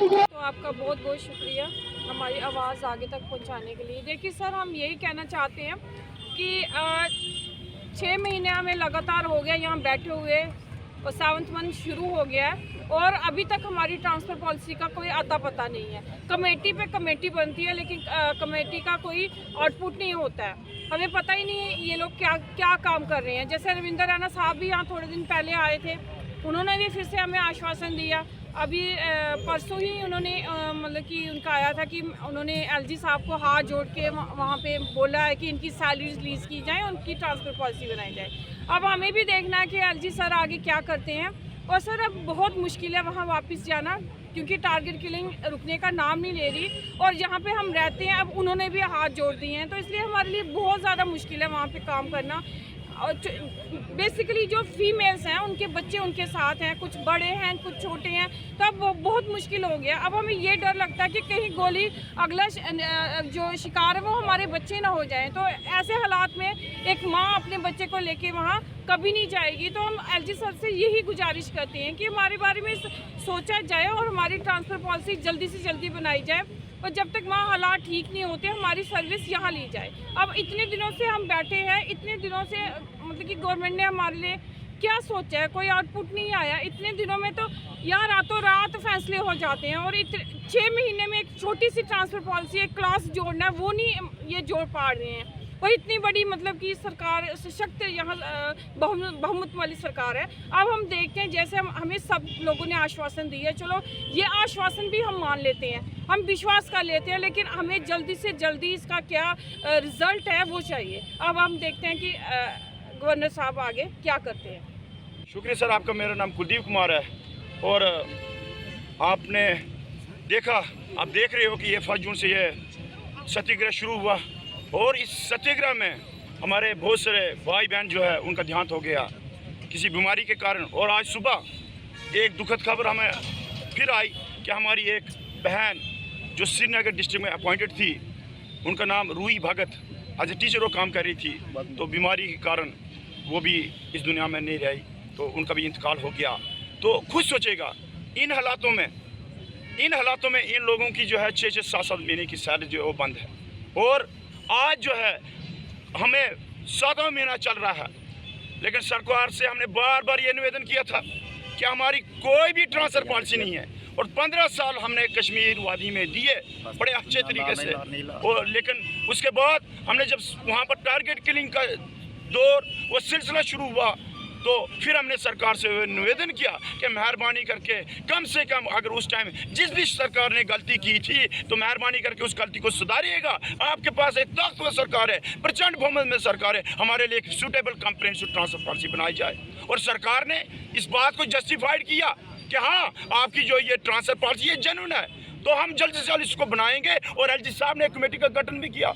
तो आपका बहुत बहुत शुक्रिया हमारी आवाज़ आगे तक पहुंचाने के लिए। देखिए सर, हम यही कहना चाहते हैं कि 6 महीने हमें लगातार हो गया यहाँ बैठे हुए और 7th मंथ शुरू हो गया है और अभी तक हमारी ट्रांसफ़र पॉलिसी का कोई आता पता नहीं है। कमेटी पे कमेटी बनती है लेकिन कमेटी का कोई आउटपुट नहीं होता है। हमें पता ही नहीं है ये लोग क्या क्या काम कर रहे हैं। जैसे रविंदर रैना साहब भी यहाँ थोड़े दिन पहले आए थे, उन्होंने भी फिर से हमें आश्वासन दिया। अभी परसों ही उन्होंने मतलब कि उनका आया था कि उन्होंने एलजी साहब को हाथ जोड़ के वहाँ पे बोला है कि इनकी सैलरी रिलीज़ की जाए, उनकी ट्रांसफ़र पॉलिसी बनाई जाए। अब हमें भी देखना है कि एलजी सर आगे क्या करते हैं। और सर अब बहुत मुश्किल है वहाँ वापस जाना क्योंकि टारगेट किलिंग रुकने का नाम नहीं ले रही और जहाँ पे हम रहते हैं अब उन्होंने भी हाथ जोड़ दिए हैं, तो इसलिए हमारे लिए बहुत ज़्यादा मुश्किल है वहाँ पे काम करना। और बेसिकली जो फीमेल्स हैं उनके बच्चे उनके साथ हैं, कुछ बड़े हैं कुछ छोटे हैं, तो अब वो बहुत मुश्किल हो गया। अब हमें ये डर लगता है कि कहीं गोली अगला जो शिकार है वो हमारे बच्चे ना हो जाएं। तो ऐसे हालात में एक माँ अपने बच्चे को लेके वहाँ कभी नहीं जाएगी। तो हम एलजी सर से यही गुजारिश करते हैं कि हमारे बारे में सोचा जाए और हमारी ट्रांसफ़र पॉलिसी जल्दी से जल्दी बनाई जाए और जब तक वहाँ हालात ठीक नहीं होते हमारी सर्विस यहाँ ली जाए। अब इतने दिनों से हम बैठे हैं, इतने दिनों से मतलब कि गवर्नमेंट ने हमारे लिए क्या सोचा है, कोई आउटपुट नहीं आया। इतने दिनों में तो यहाँ रातों रात फैसले हो जाते हैं और 6 महीने में एक छोटी सी ट्रांसफ़र पॉलिसी एक क्लास जोड़ना है वो नहीं ये जोड़ पा रहे हैं। और इतनी बड़ी मतलब कि सरकार सशक्त यहाँ बहुमत वाली सरकार है। अब हम देखते हैं जैसे हमें सब लोगों ने आश्वासन दिया है, चलो ये आश्वासन भी हम मान लेते हैं, हम विश्वास कर लेते हैं, लेकिन हमें जल्दी से जल्दी इसका क्या रिज़ल्ट है वो चाहिए। अब हम देखते हैं कि गवर्नर साहब आगे क्या करते हैं। शुक्रिया सर आपका। मेरा नाम कुलदीप कुमार है और आपने देखा, आप देख रहे हो कि ये 1 जून से ये सत्याग्रह शुरू हुआ और इस सत्याग्रह में हमारे बहुत सारे भाई बहन जो है उनका देहांत हो गया किसी बीमारी के कारण। और आज सुबह एक दुखद खबर हमें फिर आई कि हमारी एक बहन जो श्रीनगर डिस्ट्रिक्ट में अपॉइंटेड थी, उनका नाम रूही भगत, एज ए टीचर वो काम कर रही थी, तो बीमारी के कारण वो भी इस दुनिया में नहीं रही, तो उनका भी इंतकाल हो गया। तो खुद सोचेगा इन हालातों में इन लोगों की जो है 6-6, 7-7 महीने की सैलरी जो है वो बंद है। और आज जो है हमें 7वां महीना चल रहा है, लेकिन सरकार से हमने बार बार ये निवेदन किया था कि हमारी कोई भी ट्रांसफ़र पॉलिसी नहीं है। और 15 साल हमने कश्मीर वादी में दिए बड़े अच्छे तरीके से, और लेकिन उसके बाद हमने जब वहाँ पर टारगेट किलिंग का दौर वो सिलसिला शुरू हुआ तो फिर हमने सरकार से निवेदन किया कि मेहरबानी करके कम से कम अगर उस टाइम जिस भी सरकार ने गलती की थी तो मेहरबानी करके उस गलती को सुधारिएगा। आपके पास एक ताकतवर सरकार है, प्रचंड बहुमत में सरकार है, हमारे लिए एक सूटेबल कम्प्रिहेंसिव ट्रांसफ़र पॉलिसी बनाई जाए। और सरकार ने इस बात को जस्टिफाइड किया कि हाँ आपकी जो ये ट्रांसफ़र पॉलिसी ये जेन्युइन है, तो हम जल्द से जल्द इसको बनाएंगे। और एलजी साहब ने एक कमेटी का गठन भी किया।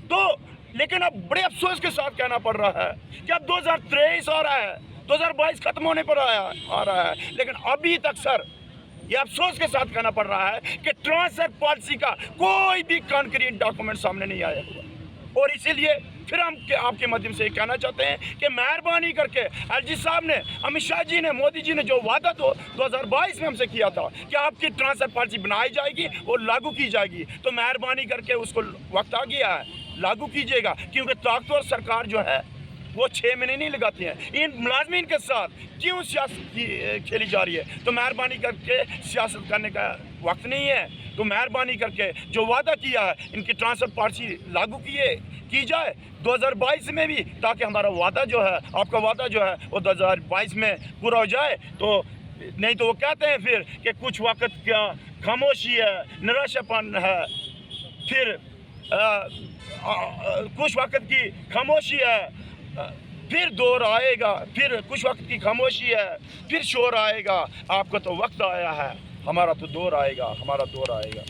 तो लेकिन अब बड़े अफसोस के साथ कहना पड़ रहा है कि अब 2023 आ रहा है, 2022 खत्म होने पर आ रहा है, लेकिन अभी तक सर ये अफसोस के साथ कहना पड़ रहा है कि ट्रांसफ़र पॉलिसी का कोई भी कॉन्क्रीट डॉक्यूमेंट सामने नहीं आया। और इसीलिए फिर हम आपके माध्यम से कहना चाहते हैं कि मेहरबानी करके एलजी साहब ने, अमित शाह जी ने, मोदी जी ने जो वादा 2022 में हमसे किया था कि आपकी ट्रांसफ़र पॉलिसी बनाई जाएगी और लागू की जाएगी, तो मेहरबानी करके उसको वक्त आ गया है लागू कीजिएगा, क्योंकि ताकतवर सरकार जो है वो 6 महीने नहीं लगाते हैं। इन मुलाजमीन के साथ क्यों सियासत खेली जा रही है? तो मेहरबानी करके सियासत करने का वक्त नहीं है, तो मेहरबानी करके जो वादा किया है इनकी ट्रांसफर पॉलिसी लागू की जाए 2022 में भी, ताकि हमारा वादा जो है, आपका वादा जो है वो 2022 में पूरा हो जाए। तो नहीं तो वो कहते हैं फिर कि कुछ वक्त क्या खामोशी है, निराशापन है, फिर कुछ वक्त की खामोशी है, फिर दौर आएगा, फिर कुछ वक्त की खामोशी है, फिर शोर आएगा। आपका तो वक्त आया है, हमारा तो दौर आएगा, हमारा दौर आएगा।